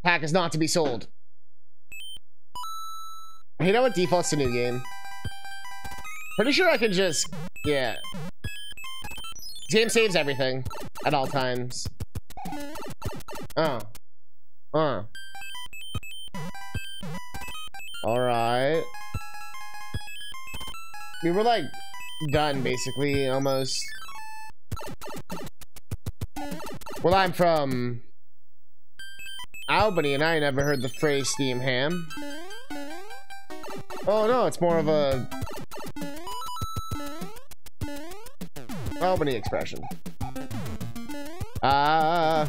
Pack is not to be sold. You know what defaults to new game? Pretty sure I can just, yeah. Game saves everything at all times. Oh. Alright. We were like done basically, almost. Well, I'm from Albany and I never heard the phrase steam ham. Oh no, it's more of a Albany expression. Oh,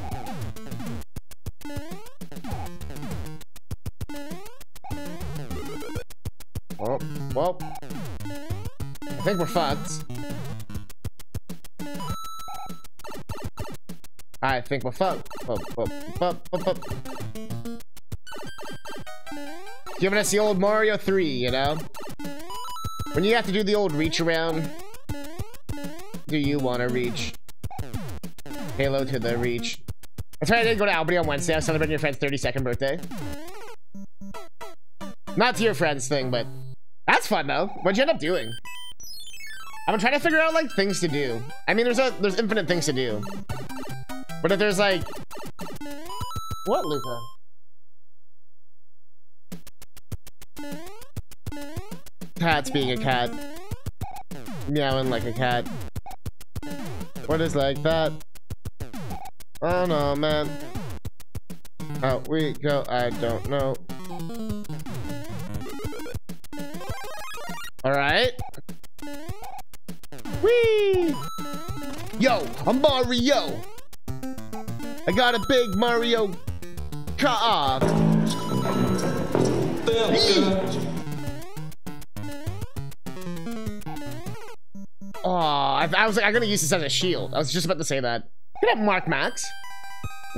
well, I think we're fucked. I think we're fucked. Giving us the old Mario 3, you know? When you have to do the old reach around, do you want to reach? Halo to the reach. That's right, I did go to Albany on Wednesday. I was celebrating your friend's 32nd birthday. Not to your friend's thing, but that's fun though. What'd you end up doing? I'm trying to figure out like things to do. I mean, there's infinite things to do. But if there's like, what, Luca? Cat's being a cat. Meowing like a cat. What is like that? Oh no, man. Out we go, I don't know. Alright. Whee! Yo, I'm Mario! I got a big Mario car. Oh, I was like, I'm gonna use this as a shield. I was just about to say that. Look at Mark Max.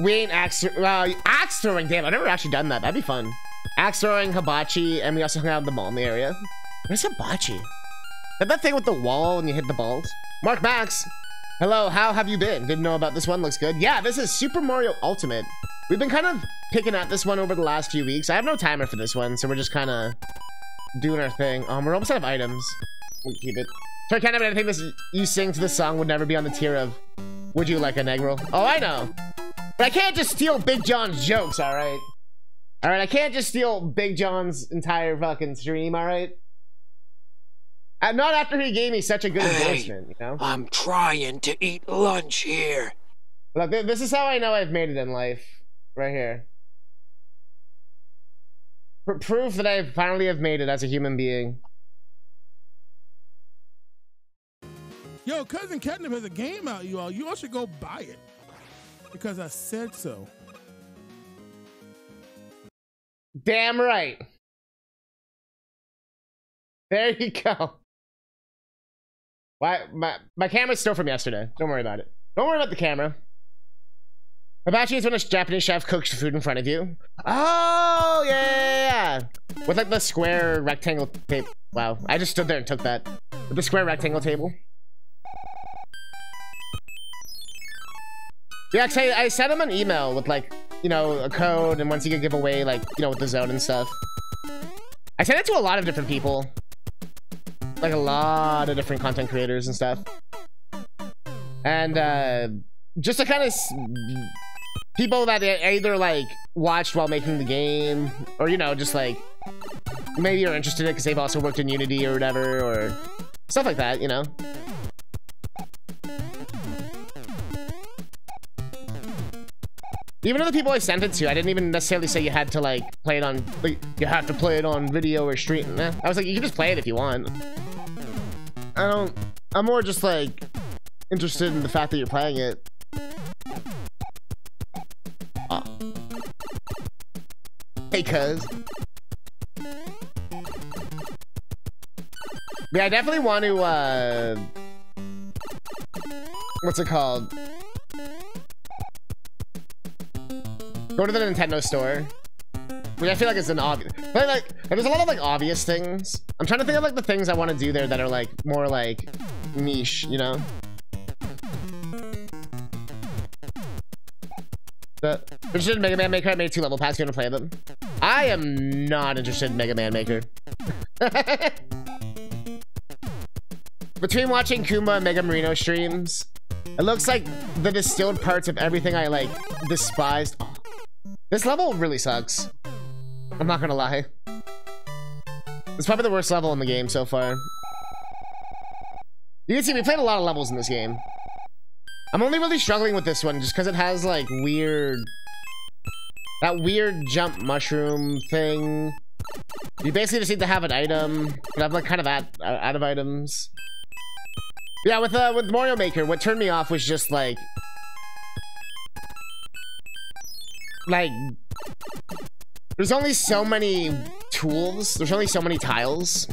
We ain't axe throwing. Damn, I've never actually done that. That'd be fun. Axe throwing, hibachi, and we also hung out in the mall in the area. Where's hibachi? Is that thing with the wall and you hit the balls? Mark Max. Hello, how have you been? Didn't know about this one. Looks good. Yeah, this is Super Mario Ultimate. We've been kind of picking at this one over the last few weeks. I have no timer for this one, so we're just kind of doing our thing. We're almost out of items. We'll keep it. So I can't have anything you sing to this song would never be on the tier of would you like an egg roll? Oh, I know. But I can't just steal Big John's jokes, alright? Alright, I can't just steal Big John's entire fucking stream, alright? Not after he gave me such a good endorsement, you know? I'm trying to eat lunch here. Look, this is how I know I've made it in life. Right here. Proof that I finally have made it as a human being. Yo, CousinCatnip has a game out, you all. You all should go buy it. Because I said so. Damn right. There you go. Why my camera's still from yesterday. Don't worry about it. Don't worry about the camera. Hibachi is when a Japanese chef cooks food in front of you. Oh yeah. With like the square rectangle tape. Wow, I just stood there and took that. With the square rectangle table. Yeah, I sent him an email with like, you know, a code and once he could give away like, you know, with the zone and stuff. I sent it to a lot of different people. Like a lot of different content creators and stuff. And just to kind of people that either like watched while making the game or, you know, just like maybe you're interested in it because they've also worked in Unity or whatever or stuff like that, you know. Even the people I sent it to, I didn't even necessarily say you had to like play it on, like, you have to play it on video or stream. Nah. I was like, you can just play it if you want. I'm more just like interested in the fact that you're playing it. Oh. Hey, cuz. Yeah, I definitely want to, what's it called? Go to the Nintendo store. Which I feel like it's an obvious, but like there's a lot of like obvious things. I'm trying to think of like the things I want to do there that are like more like niche, you know? Interested in Mega Man Maker? I made 2 level packs. You want to play them? I am not interested in Mega Man Maker. Between watching Kuma and Mega Marino streams, it looks like the distilled parts of everything I like despised. Oh, this level really sucks. I'm not gonna lie. It's probably the worst level in the game so far. You can see we played a lot of levels in this game. I'm only really struggling with this one just because it has like that weird jump mushroom thing. You basically just need to have an item, but I'm like kind of out of items. Yeah, with Mario Maker, what turned me off was just like there's only so many tools. There's only so many tiles.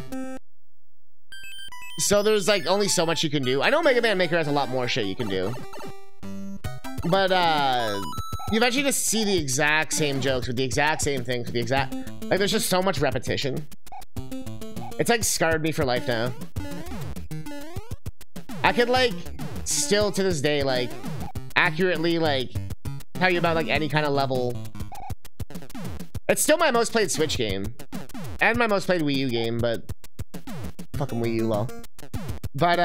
So there's like only so much you can do. I know Mega Man Maker has a lot more shit you can do. But you eventually just see the exact same jokes with the exact same things with the exact like there's just so much repetition. It's like scarred me for life now. I could like still to this day like accurately like tell you about like any kind of level. It's still my most played Switch game and my most played Wii U game, but fucking Wii U, lol. But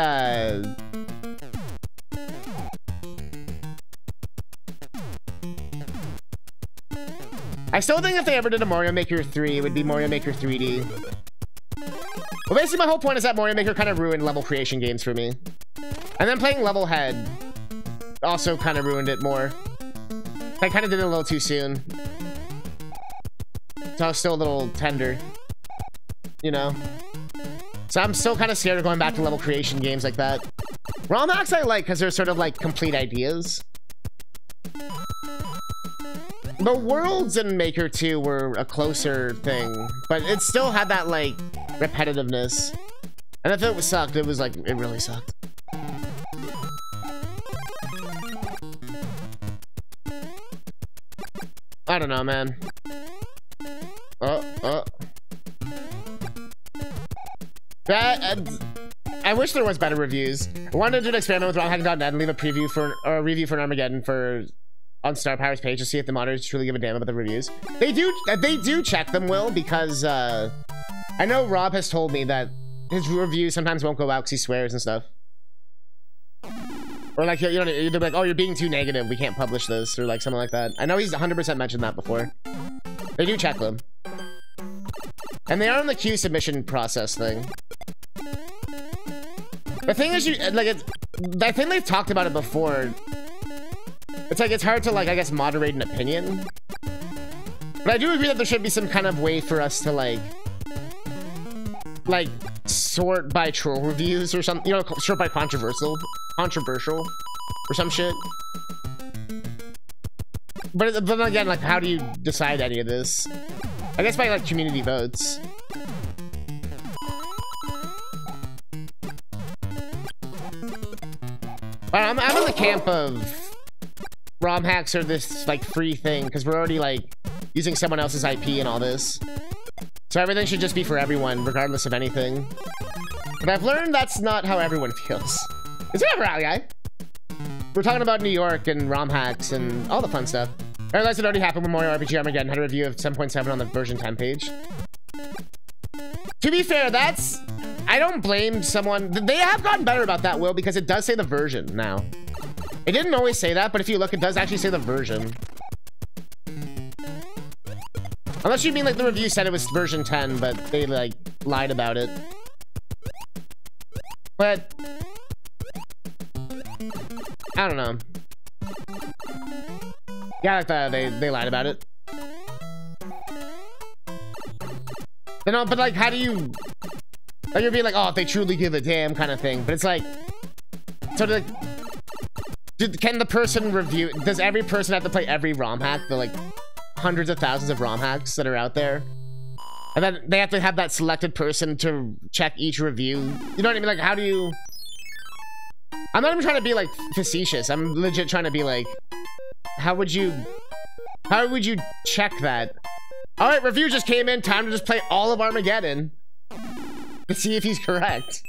I still think if they ever did a Mario Maker 3, it would be Mario Maker 3D. Well, basically my whole point is that Mario Maker kind of ruined level creation games for me. And then playing Level Head also kind of ruined it more. I kind of did it a little too soon. So I was still a little tender. You know? So I'm still kind of scared of going back to level creation games like that. ROM hacks I like because they're sort of like complete ideas. The worlds in Maker 2 were a closer thing, but it still had that like repetitiveness. And if it sucked, it was like, it really sucked. I don't know, man. I wish there was better reviews. I wanted to do an experiment with wronghack.net and leave a preview for or a review for an Armageddon on Star Power's page to see if the modders truly give a damn about the reviews. They do check them, Will, because I know Rob has told me that his review sometimes won't go out because he swears and stuff. Or like, you know, they're like, oh, you're being too negative, we can't publish this, or like something like that. I know he's 100% mentioned that before. They do check them. And they are on the queue submission process thing. The thing is, I think they've talked about it before. It's like, it's hard to, like, I guess, moderate an opinion. But I do agree that there should be some kind of way for us to, like, sort by troll reviews or something. You know, sort by controversial, or some shit. But then again, like, how do you decide any of this? I guess by, like, community votes. I'm in the camp of ROM hacks are this, like, free thing, because we're already, like, using someone else's IP and all this. So everything should just be for everyone, regardless of anything. But I've learned that's not how everyone feels. Is it ever out, guy? We're talking about New York and ROM hacks and all the fun stuff. I realized it already happened with Mario RPG Armageddon. Had a review of 7.7 on the version 10 page. To be fair, that's... I don't blame someone. They have gotten better about that, Will, because it does say the version now. It didn't always say that, but if you look, it does actually say the version. Unless you mean like the review said it was version 10, but they like lied about it. But I don't know. Yeah, like they lied about it. You know, but like, how do you? Like, you're being like, oh, if they truly give a damn kind of thing. But it's like, so like, can the person review? Does every person have to play every ROM hack? The like hundreds of thousands of ROM hacks that are out there, and then they have to have that selected person to check each review. You know what I mean? Like, how do you? I'm not even trying to be like facetious. I'm legit trying to be like, how would you check that? All right, review just came in. Time to just play all of Armageddon to see if he's correct.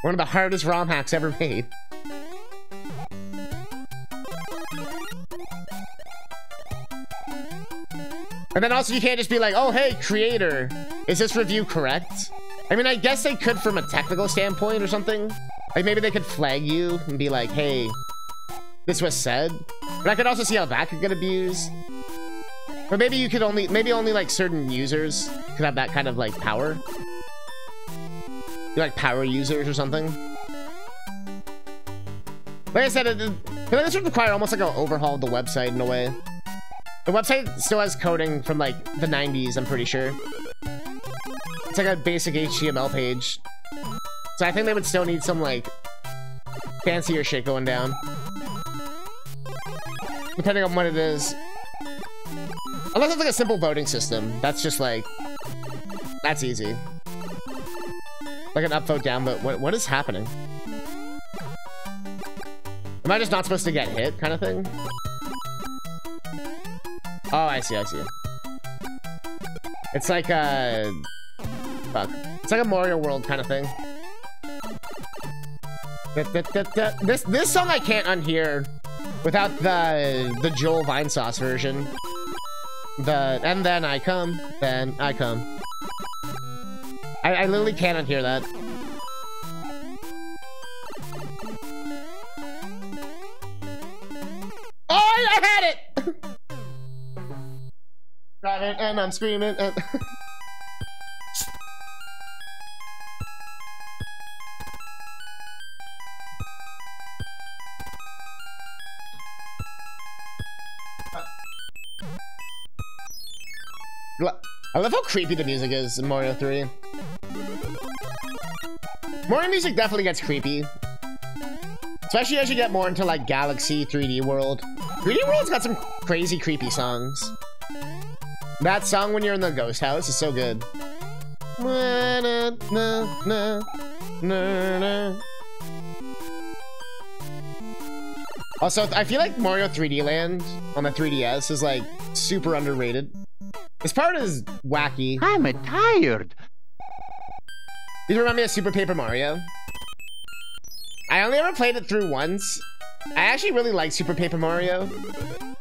One of the hardest ROM hacks ever made. And then also you can't just be like, oh, hey, creator, is this review correct? I mean, I guess they could from a technical standpoint or something. Like maybe they could flag you and be like, hey, this was said. But I could also see how that could get abused. Or maybe you could only, only like certain users could have that kind of like power. You're like power users or something. Like I said, this would require almost like an overhaul of the website in a way. The website still has coding from like the 90s, I'm pretty sure. It's like a basic HTML page. So I think they would still need some like fancier shit going down. Depending on what it is. Unless it's like a simple voting system. That's just like, that's easy. Like an up vote, down vote. What is happening? Am I just not supposed to get hit kind of thing? Oh, I see, I see. It's like a... Fuck. It's like a Mario World kind of thing. This song I can't unhear without the Joel Vinesauce version. And then I come, then I come. I literally can't unhear that. Oh, I had it! Got it, and I'm screaming. And I love how creepy the music is in Mario 3. Mario music definitely gets creepy. Especially as you get more into like Galaxy 3D World. 3D World's got some crazy creepy songs. That song when you're in the ghost house is so good. Also, I feel like Mario 3D Land on the 3DS is like super underrated. This part is wacky. I'm tired. These remind me of Super Paper Mario. I only ever played it through once. I actually really like Super Paper Mario.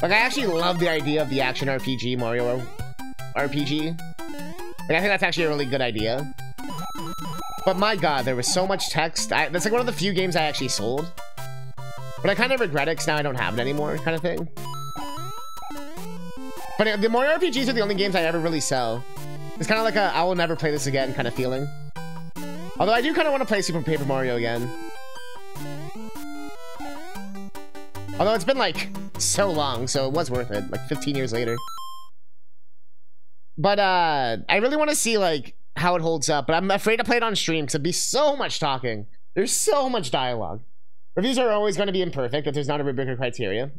Like, I actually love the idea of the action RPG Mario RPG. Like, I think that's actually a really good idea. But my god, there was so much text. That's like one of the few games I actually sold. But I kind of regret it because now I don't have it anymore, kind of thing. But the Mario RPGs are the only games I ever really sell. It's kind of like a I will never play this again kind of feeling. Although I do kind of want to play Super Paper Mario again. Although it's been like so long, so it was worth it. Like 15 years later. But I really want to see like how it holds up. But I'm afraid to play it on stream because it'd be so much talking. There's so much dialogue. Reviews are always going to be imperfect if there's not a rubric or criteria.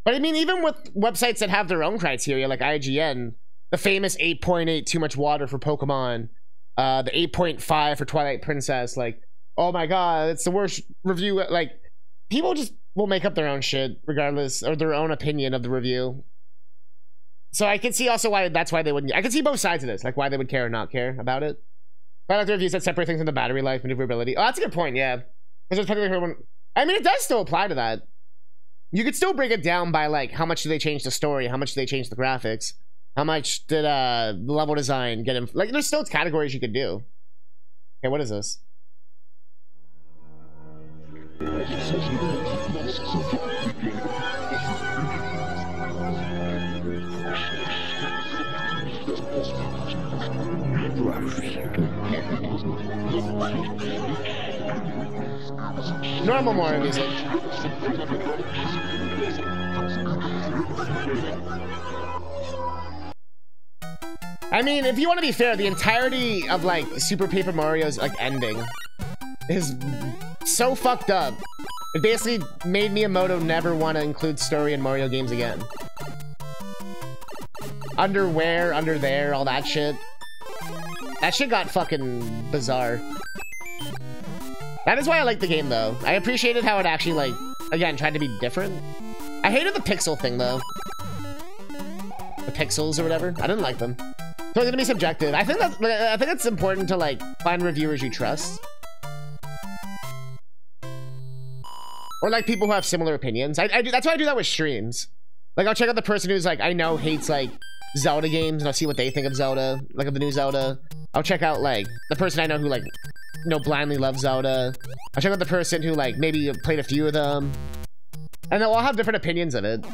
But I mean, even with websites that have their own criteria, like IGN, the famous 8.8 too much water for Pokemon, the 8.5 for Twilight Princess, like, oh my god, it's the worst review. Like, people just will make up their own shit, regardless, or their own opinion of the review. So I can see also why that's why they wouldn't. I can see both sides of this, like why they would care or not care about it. But I like the reviews that separate things from the battery life, maneuverability. Oh, that's a good point, yeah. Because I mean, it does still apply to that. You could still break it down by like how much do they change the story, how much do they change the graphics, how much did the level design get in. Like, there's still categories you could do. Okay, what is this? Normal Mario music. I mean, if you want to be fair, the entirety of like Super Paper Mario's like ending is so fucked up. It basically made Miyamoto never want to include story in Mario games again. Underwear, under there, all that shit. That shit got fucking bizarre. That is why I like the game, though. I appreciated how it actually, like, again, tried to be different. I hated the pixel thing, though. The pixels or whatever. I didn't like them. So it's gonna be subjective. I think it's important to, like, find reviewers you trust. Or, like, people who have similar opinions. I do, that's why I do that with streams. Like, I'll check out the person who's, like, I know hates, like, Zelda games, and I'll see what they think of Zelda, like of the new Zelda. I'll check out like the person I know who like, you know, blindly loves Zelda. I'll check out the person who like maybe played a few of them, and they'll all have different opinions of it.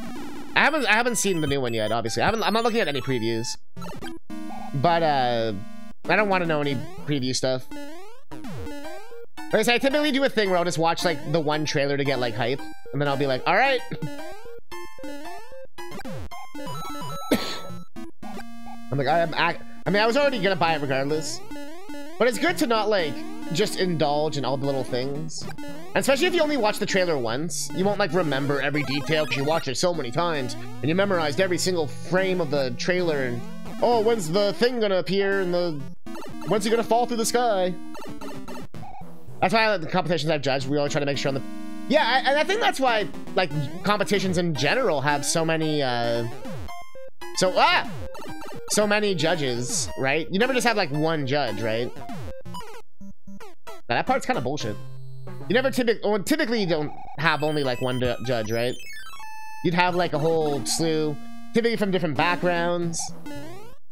I haven't seen the new one yet, obviously. I'm not looking at any previews, but I don't want to know any preview stuff. Like I said, I typically do a thing where I'll just watch like the one trailer to get like hype, and then I'll be like, all right. I'm like, I mean, I was already gonna buy it regardless, but it's good to not like just indulge in all the little things, and especially if you only watch the trailer once, you won't like remember every detail because you watched it so many times and you memorized every single frame of the trailer. And oh, when's the thing gonna appear? And when's he gonna fall through the sky? That's why the competitions I've judged, we always try to make sure on the and I think that's why like competitions in general have so many so many judges, right? You never just have like one judge, right? Now, that part's kind of bullshit. You never typically you don't have only like one judge, right? You'd have like a whole slew, typically from different backgrounds.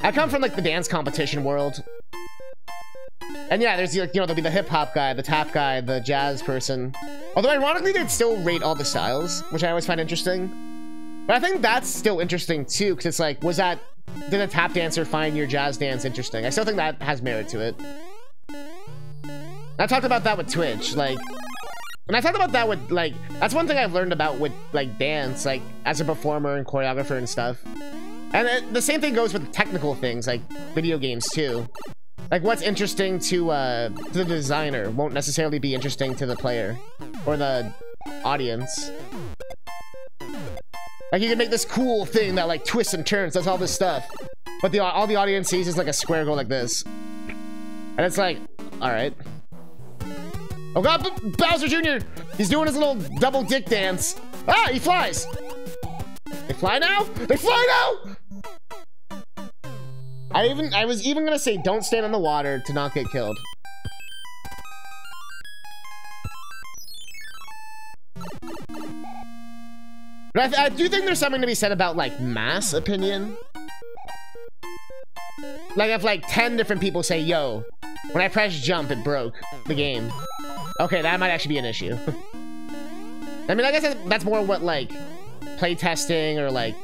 I come from like the dance competition world, and yeah, there's like, you know, there'll be the hip hop guy, the tap guy, the jazz person. Although ironically, they'd still rate all the styles, which I always find interesting. But I think that's still interesting too, because it's like, did a tap dancer find your jazz dance interesting? I still think that has merit to it. I talked about that with Twitch, like, and I talked about that with, like, that's one thing I've learned about with, like, dance, like, as a performer and choreographer and stuff. And the same thing goes with technical things, like video games too. Like, what's interesting to the designer won't necessarily be interesting to the player or the audience. Like, you can make this cool thing that, like, twists and turns, does all this stuff, but all the audience sees is, like, a square go like this. And it's like, alright. Oh god, Bowser Jr.! He's doing his little double dick dance. Ah, he flies! They fly now? They fly now! I was even gonna say, don't stand in the water to not get killed. But I do think there's something to be said about, like, mass opinion. Like, if, like, 10 different people say, yo, when I pressed jump, it broke the game. Okay, that might actually be an issue. I mean, I guess that's more what, like, playtesting or, like,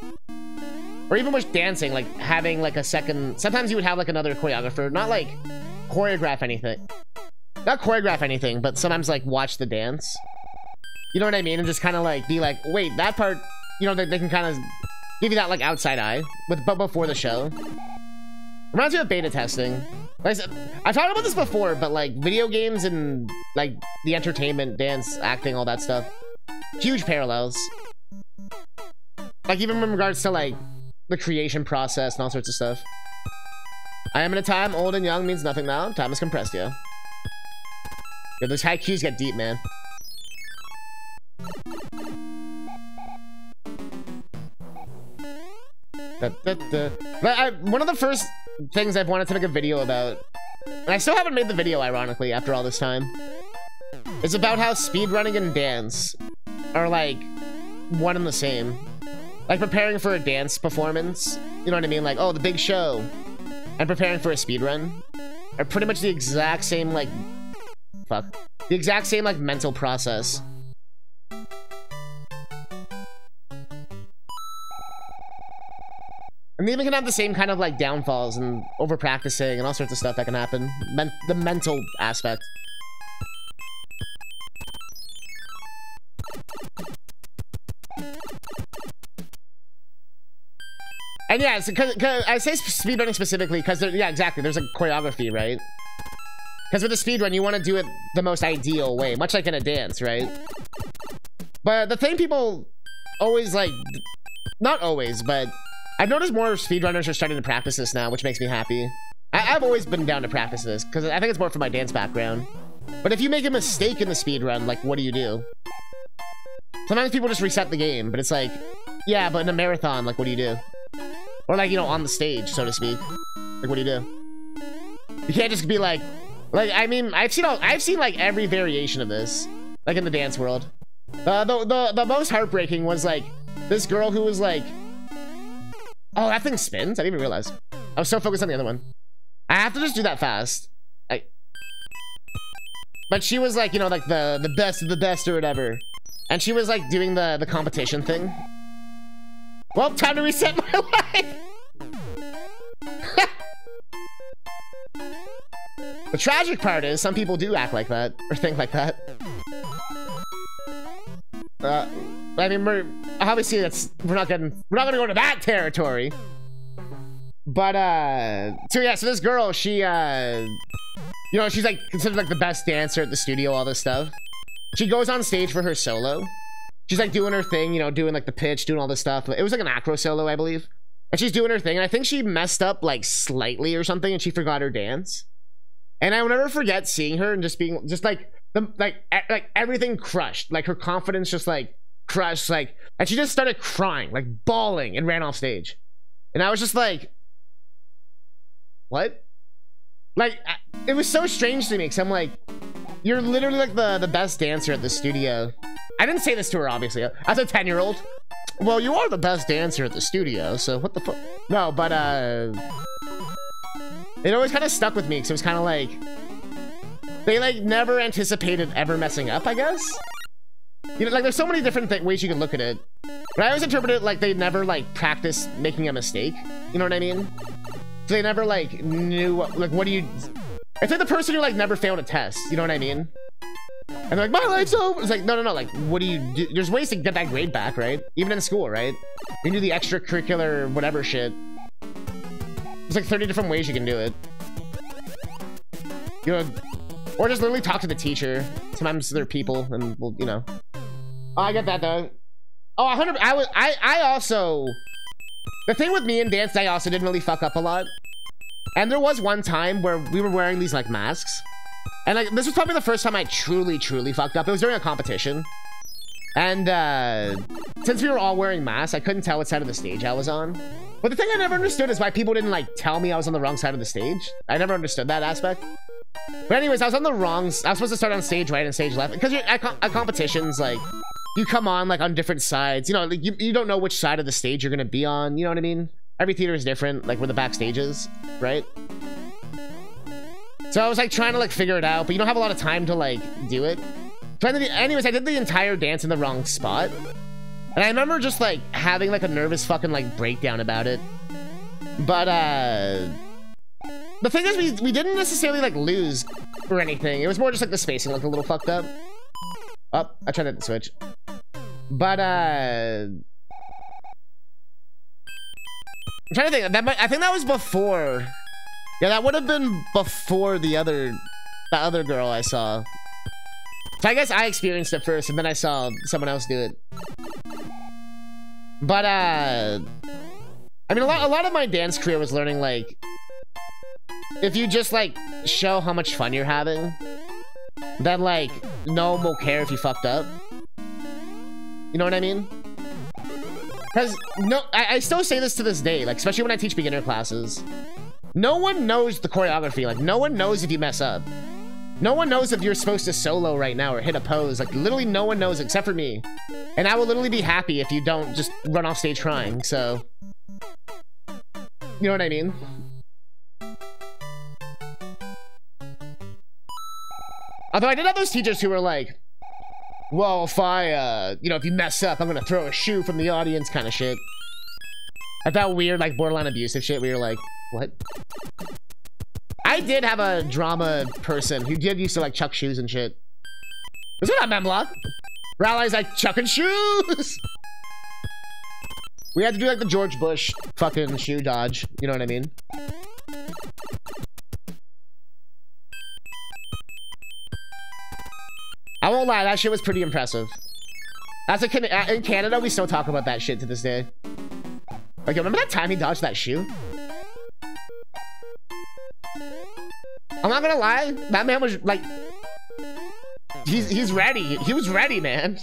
or even with dancing, like, having, like, a second... Sometimes you would have, like, another choreographer. Not, like, choreograph anything. Not choreograph anything, but sometimes, like, watch the dance. You know what I mean? And just kind of, like, be like, wait, that part... You know, they can kind of give you that, like, outside eye. But before the show. Reminds me of beta testing. Like I said, I've talked about this before, but, like, video games and, like, the entertainment, dance, acting, all that stuff. Huge parallels. Like, even in regards to, like, the creation process and all sorts of stuff. I am in a time, old and young means nothing now. Time is compressed, yo. Yo, those high cues get deep, man. One of the first things I've wanted to make a video about, and I still haven't made the video, ironically, after all this time, is about how speedrunning and dance are, like, one and the same. Like, preparing for a dance performance, you know what I mean? Like, oh, the big show, and preparing for a speedrun are pretty much the exact same, like, the exact same, like, mental process. And they even can have the same kind of, like, downfalls and over-practicing and all sorts of stuff that can happen. The mental aspect. And yeah, cause I say speedrunning specifically because, yeah, exactly, there's a choreography, right? Because with a speedrun, you want to do it the most ideal way, much like in a dance, right? But the thing people always, like, not always, but I've noticed more speedrunners are starting to practice this now, which makes me happy. I've always been down to practice this, because I think it's more for my dance background. But if you make a mistake in the speedrun, like, what do you do? Sometimes people just reset the game, but it's like, yeah, but in a marathon, like, what do you do? Or, like, you know, on the stage, so to speak. Like, what do you do? You can't just be like, I mean, I've seen, like, every variation of this, like, in the dance world. The most heartbreaking was, like, this girl who was, like, Oh, that thing spins? I didn't even realize. I was so focused on the other one. I have to just do that fast. But she was like, you know, like the best of the best or whatever. And she was like doing the competition thing. Well, time to reset my life. The tragic part is some people do act like that or think like that. I mean, obviously we're not gonna go to that territory. But so yeah, so this girl, she you know, she's like considered like the best dancer at the studio, all this stuff. She goes on stage for her solo. She's like doing her thing, you know, doing like the pitch, doing all this stuff. It was like an acro solo, I believe. And she's doing her thing, and I think she messed up like slightly or something, and she forgot her dance. And I will never forget seeing her and just being just like everything crushed, like her confidence just like crushed, like, and she just started crying, like bawling, and ran off stage. And I was just like, what? Like, it was so strange to me, because I'm like, you're literally like the best dancer at the studio. I didn't say this to her, obviously. As a 10-year-old. Well, you are the best dancer at the studio, so what the fuck? No, but it always kind of stuck with me, because it was kind of like, they like never anticipated ever messing up, I guess. You know, like there's so many different ways you can look at it. But I always interpret it like they never like practiced making a mistake. You know what I mean? So they never like knew what do you... It's like the person who like never failed a test. You know what I mean? And they're like, my life's over. It's like, no, like, what do you do? There's ways to get that grade back, right? Even in school, right? You can do the extracurricular whatever shit. There's like 30 different ways you can do it. You know, or just literally talk to the teacher. Sometimes they're people, and well, you know. Oh, I get that though. Oh, 100. I also. The thing with me in dance, I also didn't really fuck up a lot. And there was one time where we were wearing these like masks, and like this was probably the first time I truly fucked up. It was during a competition, and since we were all wearing masks, I couldn't tell what side of the stage I was on. But the thing I never understood is why people didn't like tell me I was on the wrong side of the stage. I never understood that aspect. But anyways, I was on the wrong. I was supposed to start on stage right and stage left, because at competitions, like, you come on like on different sides. You know, like, you don't know which side of the stage you're gonna be on. You know what I mean? Every theater is different, like where the backstage is, right? So I was like trying to like figure it out, but you don't have a lot of time to like do it. Anyways, I did the entire dance in the wrong spot. And I remember just like having like a nervous fucking like breakdown about it. But the thing is, we didn't necessarily like lose or anything. It was more just like the spacing looked a little fucked up. Oh, I tried to hit the switch. But I'm trying to think. I think that was before. Yeah, that would have been before the other girl I saw. So I guess I experienced it first, and then I saw someone else do it. But I mean, a lot of my dance career was learning, like, if you just like show how much fun you're having, then like no one will care if you fucked up. You know what I mean? Because no, I still say this to this day, like especially when I teach beginner classes. No one knows the choreography. Like no one knows if you mess up. No one knows if you're supposed to solo right now or hit a pose. Like literally no one knows except for me. And I will literally be happy if you don't just run off stage crying. So, you know what I mean? Although I did have those teachers who were like, well, if if you mess up, I'm gonna throw a shoe from the audience kind of shit. I thought weird, like, borderline abusive shit where you're like, what? I did have a drama person who did used to, like, chuck shoes and shit. Was it not Memlock? Rally's like, chucking shoes! We had to do, like, the George Bush fucking shoe dodge. You know what I mean? I won't lie, that shit was pretty impressive. In Canada, we still talk about that shit to this day. Like, remember that time he dodged that shoe? I'm not gonna lie, that man was like, he's ready. He was ready, man.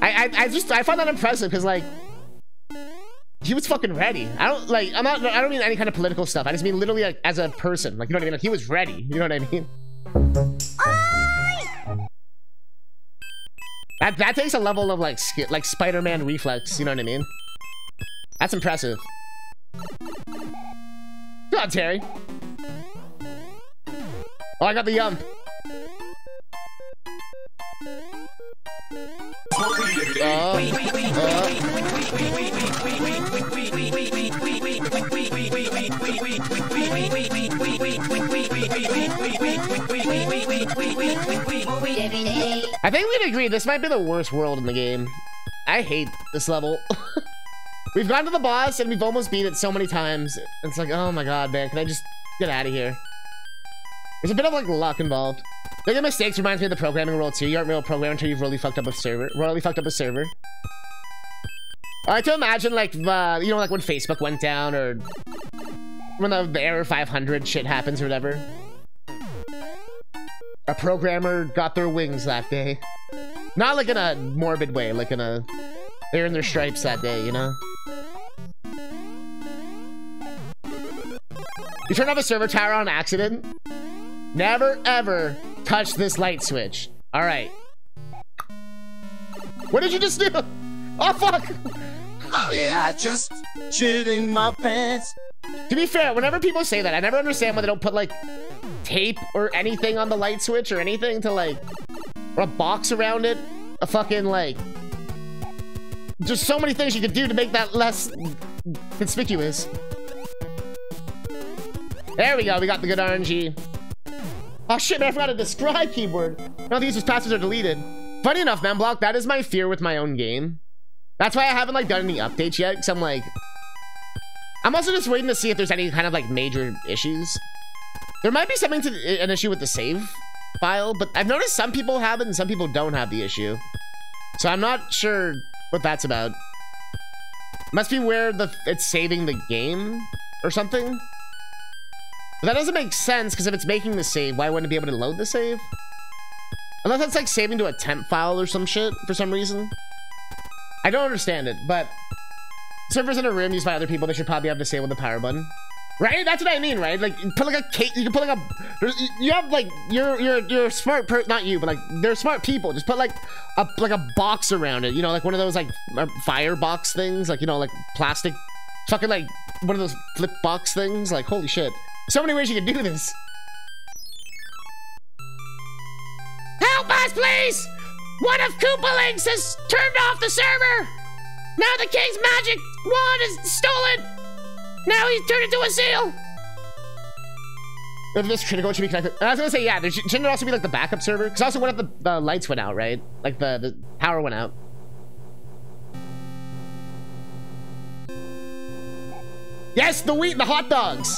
I find that impressive because like, he was fucking ready. I don't mean any kind of political stuff. I just mean literally like as a person. Like, you know what I mean? Like, he was ready. You know what I mean? That takes a level of like skill, like Spider-Man reflex. You know what I mean? That's impressive. Good on, Terry. Oh, I got the yump. I think we'd agree this might be the worst world in the game. I hate this level. We've gone to the boss and we've almost beat it so many times. It's like, oh my god, man, can I just get out of here? There's a bit of like luck involved. Making mistakes reminds me of the programming world too. You aren't real programmer until you've really fucked up a server. I like to imagine like you know, like when Facebook went down or when the error 500 shit happens or whatever. A programmer got their wings that day. Not like in a morbid way, like in a they're in their stripes that day, you know? You turned off a server tower on accident? Never ever touch this light switch. All right. What did you just do? Oh, fuck. Oh, yeah, just shitting my pants. To be fair, whenever people say that, I never understand why they don't put, like, tape or anything on the light switch or anything to, like, or a box around it. A fucking, like, just so many things you could do to make that less conspicuous. There we go. We got the good RNG. Oh shit, man, I forgot to describe keyboard. None of these passwords are deleted. Funny enough, man, Block, that is my fear with my own game. That's why I haven't like done any updates yet, because I'm like... I'm also just waiting to see if there's any kind of like major issues. There might be something to an issue with the save file, but I've noticed some people have it and some people don't have the issue. So I'm not sure what that's about. Must be where it's saving the game or something. But that doesn't make sense, because if it's making the save, why wouldn't it be able to load the save? Unless it's like saving to a temp file or some shit for some reason. I don't understand it, but servers in a room used by other people, they should probably have disabled the power button. Right? That's what I mean, right? Like, put like a cake, you can put like a, you have like, you're a smart not you, but like, they're smart people. Just put like a box around it, you know, like one of those like fire box things, like, you know, like plastic, fucking like one of those flip box things, like, holy shit. So many ways you can do this. Help us, please! One of Koopalings has turned off the server! Now the king's magic wand is stolen! Now he's turned into a seal! If this critical should be connected. I was gonna say, yeah, there shouldn't also be like the backup server? Because also one of the lights went out, right? Like the power went out. Yes, the hot dogs!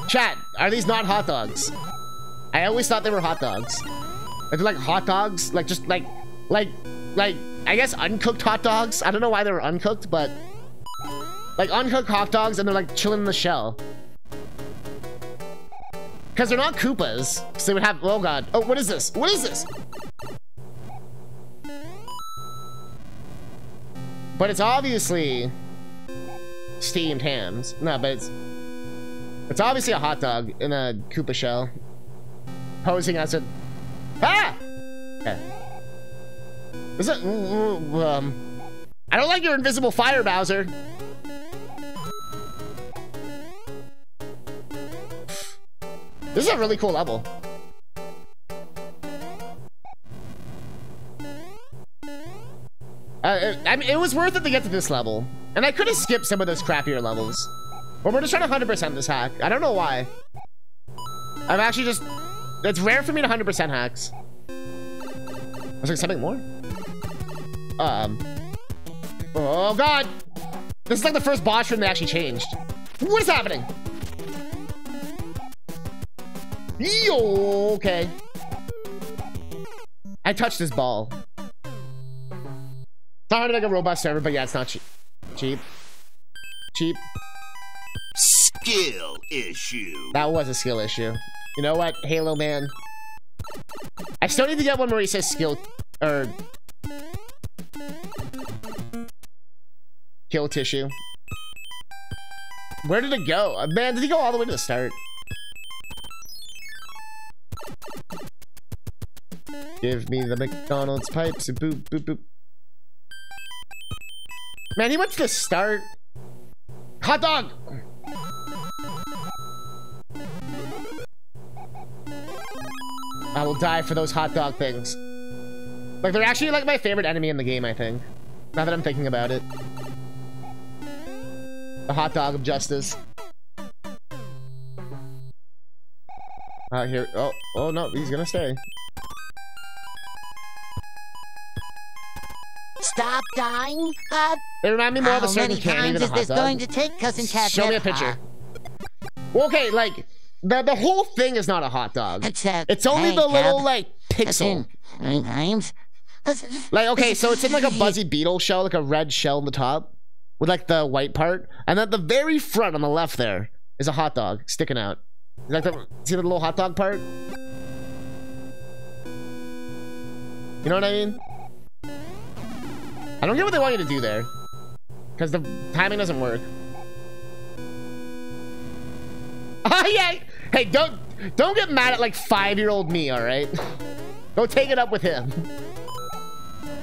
Chat, are these not hot dogs? I always thought they were hot dogs. Are they like hot dogs? Like just like, I guess uncooked hot dogs? I don't know why they were uncooked, but like uncooked hot dogs and they're like chilling in the shell. Because they're not Koopas. So they would have, oh god. Oh, what is this? What is this? But it's obviously steamed hams. No, but it's obviously a hot dog in a Koopa shell. Posing as a... Ah! Okay. Is it... I don't like your invisible fire, Bowser. This is a really cool level. I mean, it was worth it to get to this level. And I could have skipped some of those crappier levels. But we're just trying to 100% this hack. I don't know why. I'm actually just... It's rare for me to 100% hacks. Was there something more? Oh god! This is like the first boss room they actually changed. What is happening? Yo, okay. I touched this ball. It's not hard to make a robust server, but yeah, it's not cheap. Cheap. Skill issue. That was a skill issue. You know what, Halo man? I still need to get one where he says skill, or... kill tissue. Where did it go? Man, did he go all the way to the start? Give me the McDonald's pipes and boop, boop, boop. Man, he went to the start. Hot dog! I will die for those hot dog things. Like, they're actually like my favorite enemy in the game, I think. Now that I'm thinking about it. The hot dog of justice. Here. Oh no, he's gonna stay. Stop dying. They remind me more of a certain candy than a hot dog. How many times is this going to take, CousinCatnip? Show me a picture. Well, okay, like the whole thing is not a hot dog. It's only the little like pixel. Like, okay, so it's in like a Buzzy Beetle shell, like a red shell on the top with like the white part, and then at the very front on the left there is a hot dog sticking out. Like see the little hot dog part? You know what I mean? I don't get what they want you to do there, because the timing doesn't work. Oh yeah! Hey, don't get mad at like 5-year-old me, all right? Go take it up with him.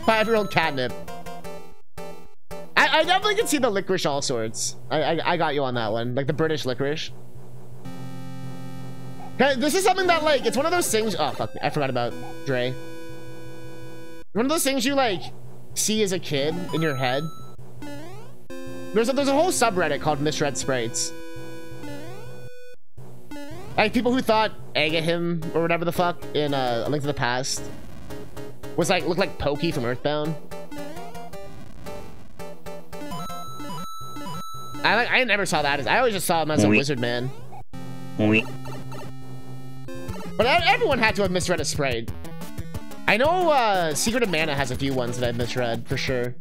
5-year-old catnip. I definitely can see the licorice all sorts. I got you on that one, like the British licorice. Okay, this is something that like it's one of those things. Oh fuck me, I forgot about Dre. One of those things you like see as a kid in your head. There's a whole subreddit called Misread Sprites. Like people who thought Agahim or whatever the fuck in A Link to the Past was like looked like Pokey from Earthbound. I never saw that as I always just saw him as a wizard man. But everyone had to have misread a sprite. I know Secret of Mana has a few ones that I've misread for sure.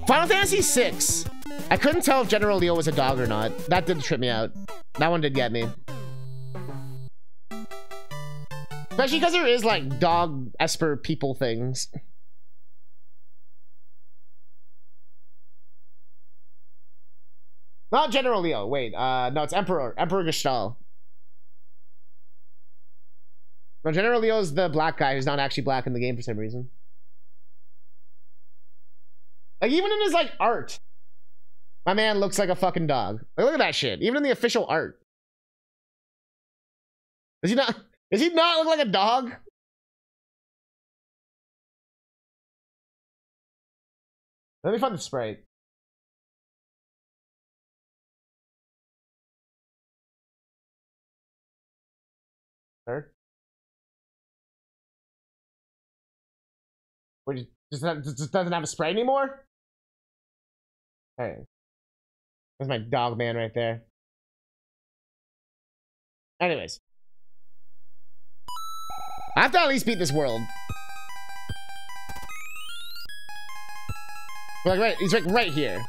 Final Fantasy VI. I couldn't tell if General Leo was a dog or not. That did trip me out. That one did get me. Especially because there is like dog Esper people things. Not General Leo. Wait, no, it's Emperor Gestalt. No, General Leo's the black guy who's not actually black in the game for some reason. Like even in his like art, my man looks like a fucking dog. Like, look at that shit. Even in the official art, does he not look like a dog? Let me find the sprite. Third. What, just doesn't have a spray anymore? Hey, there's my dog man right there. Anyways, I have to at least beat this world. Like right, he's like right here.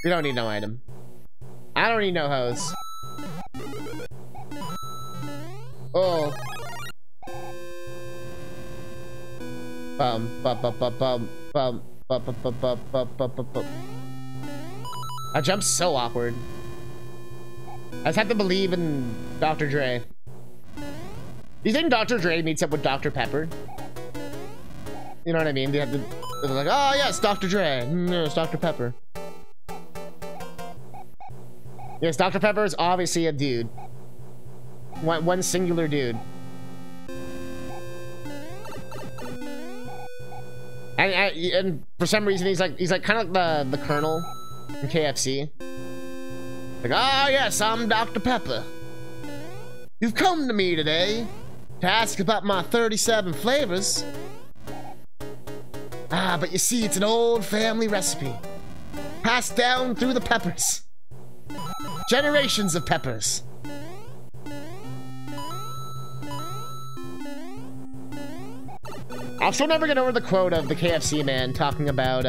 We don't need no item. I don't need no hose. Oh. That jump's so awkward. I just have to believe in Dr. Dre. Do you think Dr. Dre meets up with Dr. Pepper? You know what I mean? They're like, oh yes, Dr. Dre. No, it's Dr. Pepper. Yes, Dr. Pepper is obviously a dude. One singular dude. And for some reason he's like kind of like the Colonel in KFC. Like, oh yes, I'm Dr. Pepper. You've come to me today to ask about my 37 flavors. Ah, but you see, it's an old family recipe, passed down through the Peppers. Generations of Peppers. I'll still never get over the quote of the KFC man talking about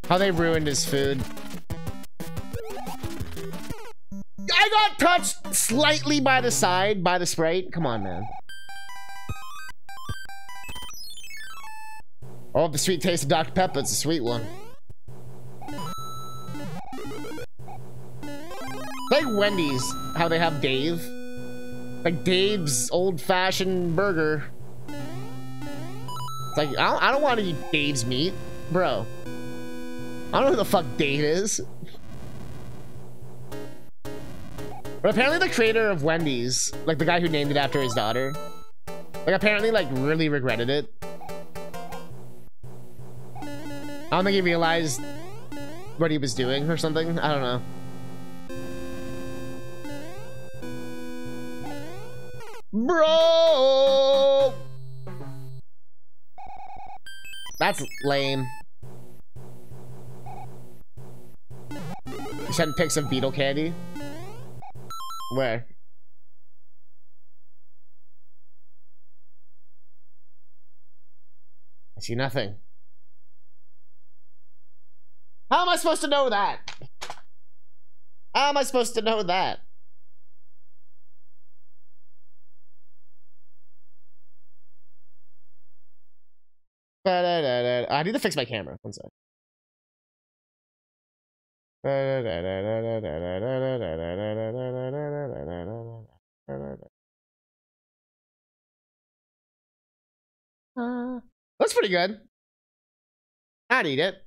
how they ruined his food. I got touched slightly by the side by the Sprite. Come on, man. Oh, the sweet taste of Dr. Pepper. It's a sweet one. Like Wendy's, how they have Dave. Like Dave's old-fashioned burger. It's like, I don't want to eat Dave's meat. Bro, I don't know who the fuck Dave is. But apparently the creator of Wendy's, like the guy who named it after his daughter, like apparently like really regretted it. I don't think he realized what he was doing or something. I don't know. Bro! That's lame. You sent pics of beetle candy? Where? I see nothing. How am I supposed to know that? How am I supposed to know that? I need to fix my camera. One sec. That's pretty good. I'd eat it.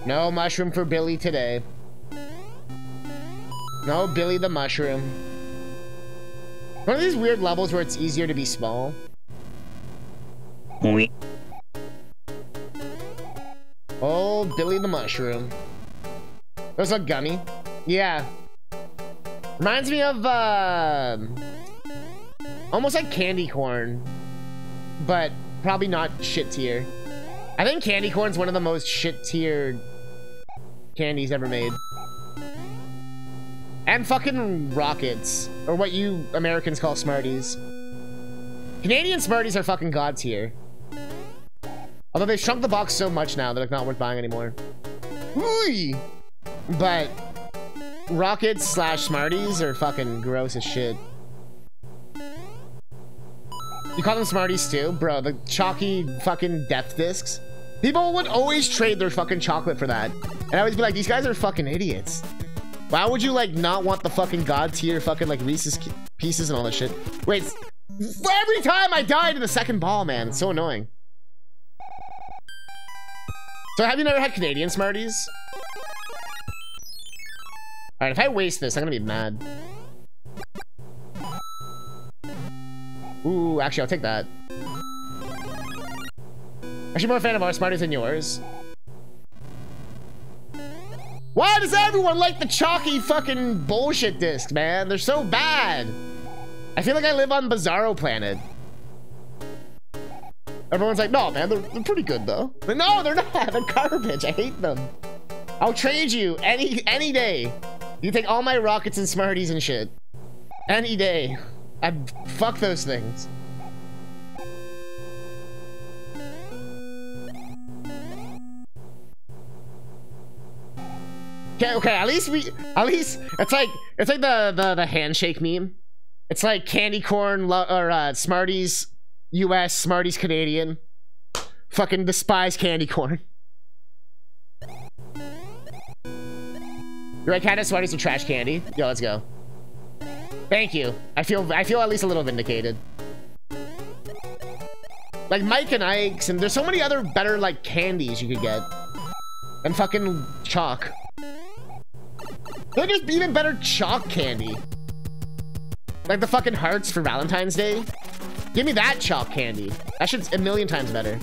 No mushroom for Billy today. No Billy the mushroom. One of these weird levels where it's easier to be small. Oh, Billy the mushroom. There's a gummy. Yeah. Reminds me of almost like candy corn, but probably not shit tier. I think candy corn's one of the most shit tiered candies ever made. And fucking rockets, or what you Americans call Smarties. Canadian Smarties are fucking god tier. Although they've shrunk the box so much now that it's not worth buying anymore. Ooh. But rockets slash Smarties are fucking gross as shit. You call them Smarties too? Bro, the chalky fucking death discs. People would always trade their fucking chocolate for that. And I always be like, these guys are fucking idiots. Why would you like not want the fucking god tier fucking like Reese's Pieces and all that shit? Wait, every time I die to the second ball, man. It's so annoying. So have you never had Canadian Smarties? Alright, if I waste this, I'm gonna be mad. Ooh, actually, I'll take that. Actually, more a fan of our Smarties than yours. Why does everyone like the chalky fucking bullshit discs, man? They're so bad. I feel like I live on Bizarro Planet. Everyone's like, no, man, they're pretty good, though. But no, they're not. They're garbage. I hate them. I'll trade you any day. You take all my rockets and Smarties and shit. Any day. I'd fuck those things. Okay, at least it's like the handshake meme. It's like candy corn or Smarties US, Smarties Canadian. Fucking despise candy corn. You're like, kind of Smarties are trash candy. Yo, let's go. Thank you. I feel at least a little vindicated. Like Mike and Ike's, and there's so many other better like candies you could get. And fucking chalk. There's even better chalk candy. Like the fucking hearts for Valentine's Day. Give me that chalk candy. That shit's a million times better.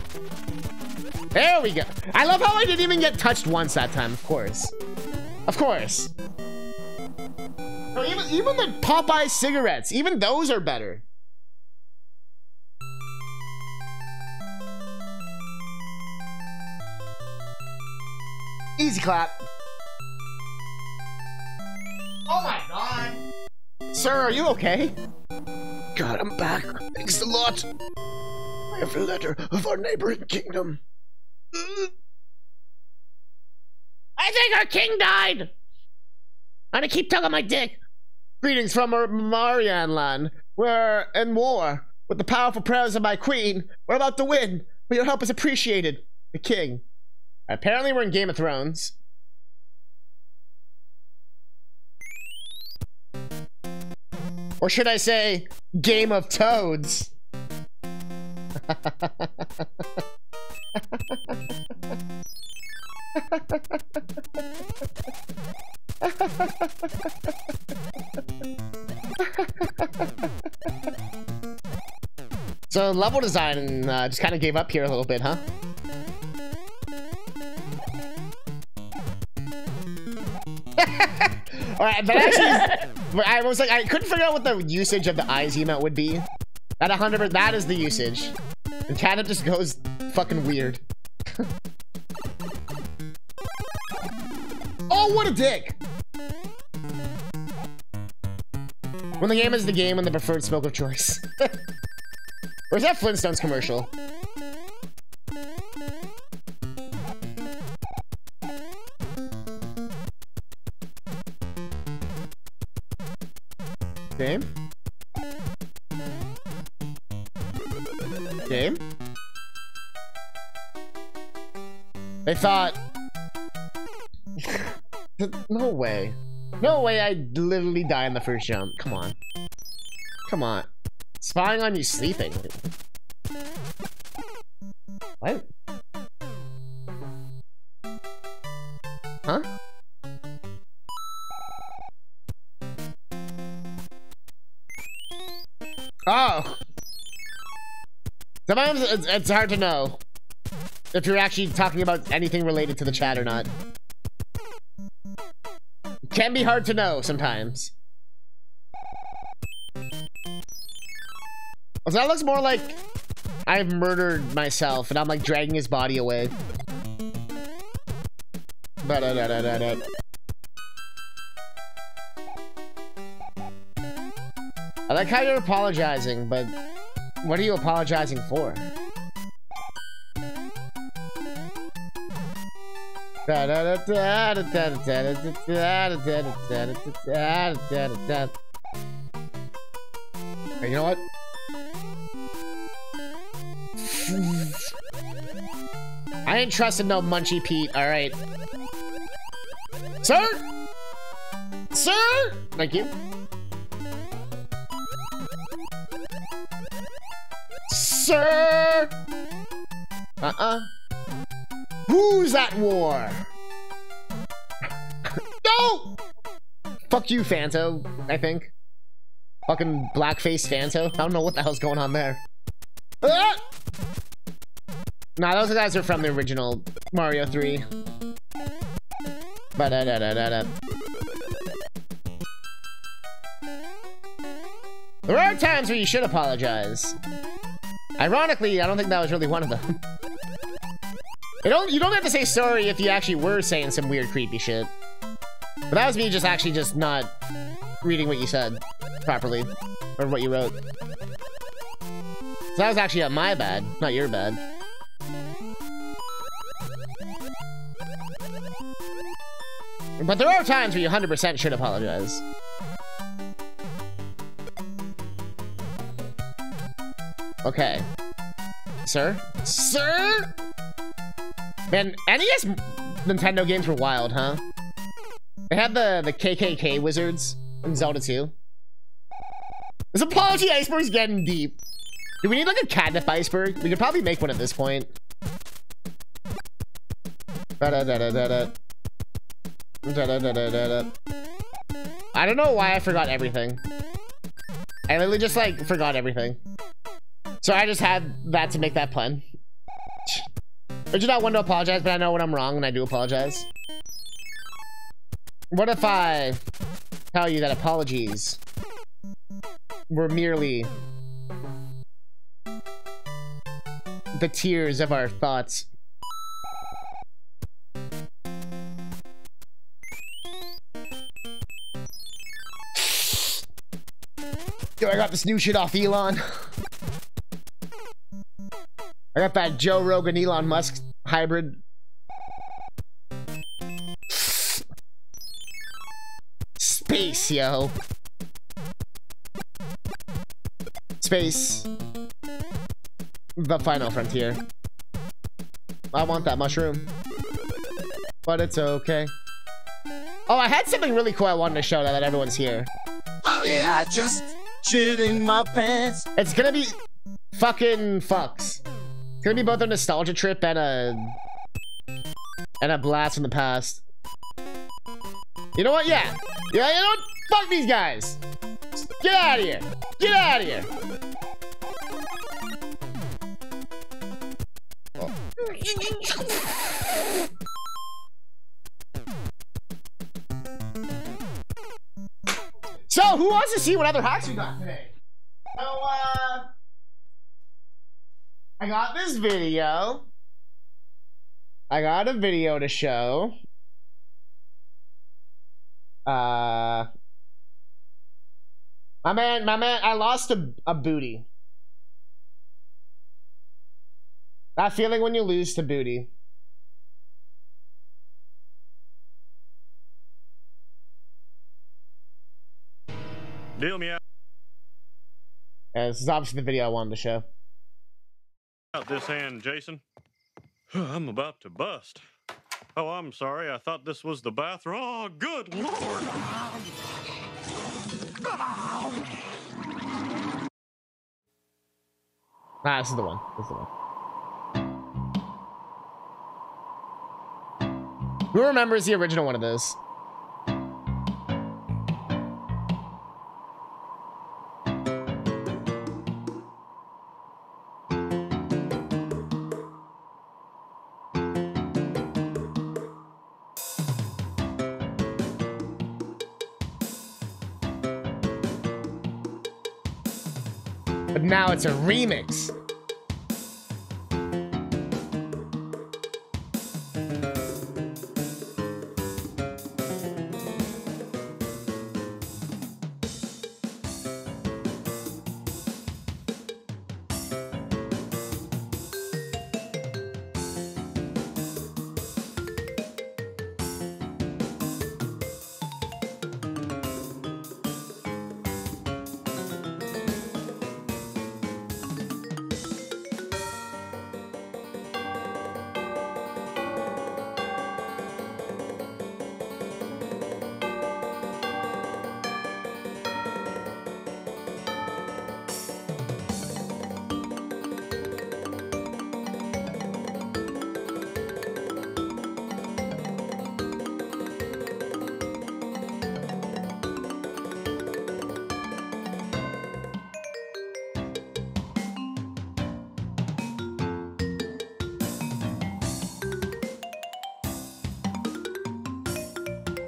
There we go. I love how I didn't even get touched once that time, of course. Of course. No, even the Popeye cigarettes, even those are better. Easy clap. Oh my god. Sir, are you okay? God, I'm back. Thanks a lot. I have a letter of our neighboring kingdom. I think our king died. I'm gonna keep tugging my dick. Greetings from Marian land. We're in war. With the powerful prayers of my queen, we're about to win. But your help is appreciated. The king. Apparently we're in Game of Thrones. Or should I say, Game of Toads? So level design just kind of gave up here a little bit, huh? Alright, but actually, I was like, I couldn't figure out what the usage of the eyes emote would be. At 100%, that is the usage. And Catnip just goes fucking weird. Oh, what a dick! When the game is the game and the preferred smoke of choice. Where's that Flintstones commercial? Game? Game? They thought... No way. No way I'd literally die in the first jump. Come on. Come on. Spying on you sleeping. What? Huh? Oh! Sometimes it's hard to know if you're actually talking about anything related to the chat or not. It can be hard to know sometimes. So that looks more like I've murdered myself and I'm like dragging his body away. I like how you're apologizing, but what are you apologizing for? Hey, you know what? I ain't trusting no Munchie Pete, alright. Sir? Sir? Thank you. Sir? Who's at war? No! Fuck you, Fanto, I think. Fucking blackface Fanto. I don't know what the hell's going on there. Ah! Nah, those guys are from the original Mario 3. Ba-da-da-da-da-da. There are times where you should apologize. Ironically, I don't think that was really one of them. You don't have to say sorry if you actually were saying some weird, creepy shit. But that was me just not reading what you said properly. Or what you wrote. So that was actually my bad, not your bad. But there are times where you 100% should apologize. Okay. Sir? Sir? Man, NES Nintendo games were wild, huh? They had the KKK wizards in Zelda 2. This apology iceberg's getting deep. Do we need like a catnip iceberg? We could probably make one at this point. Da-da-da-da-da-da. Da-da-da-da-da-da. I don't know why I forgot everything. I literally just like forgot everything. So I just had that to make that pun. I do not want to apologize, but I know when I'm wrong and I do apologize. What if I tell you that apologies were merely the tears of our thoughts? Yo, I got this new shit off Elon. I got that Joe Rogan Elon Musk hybrid. Space, yo. Space. The final frontier. I want that mushroom. But it's okay. Oh, I had something really cool I wanted to show now that everyone's here. Oh yeah, I just shit in my pants. It's gonna be fucking fucks. It's gonna be both a nostalgia trip and a blast from the past. You know what? Yeah. Yeah, you know what? Fuck these guys. Get out of here. Get out of here. So, who wants to see what other hacks we got today? So, I got this video. I got a video to show. My man, I lost a booty. That feeling when you lose to booty. Deal me out. Yeah, this is obviously the video I wanted to show. Out this hand, Jason. I'm about to bust. Oh, I'm sorry. I thought this was the bathroom. Oh, good Lord. Nah, this is the one. This is the one. Who remembers the original one of this? But now it's a remix.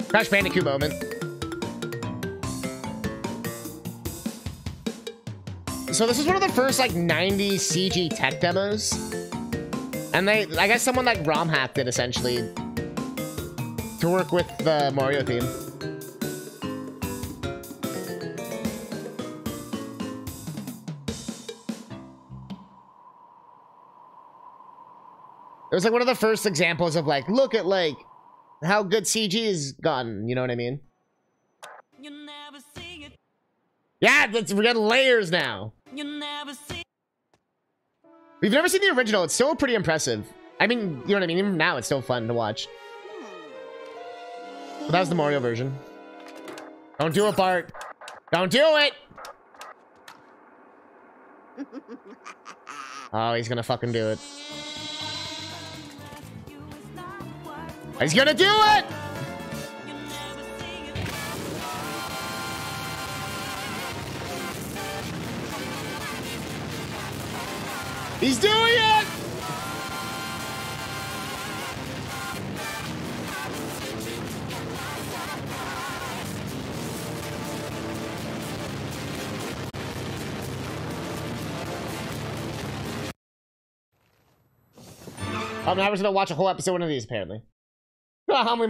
Crash Bandicoot moment. So this is one of the first like 90s CG tech demos. And I guess someone like ROM hacked it essentially to work with the Mario theme. It was like one of the first examples of like, look at like how good CG has gotten, you know what I mean? You never see it. Yeah, we got layers now. You never see. We've never seen the original. It's still pretty impressive. I mean, you know what I mean? Even now, it's still fun to watch. But that was the Mario version. Don't do it, Bart. Don't do it! Oh, he's gonna fucking do it. He's gonna do it! He's doing it! I'm just gonna watch a whole episode of one of these, apparently. How many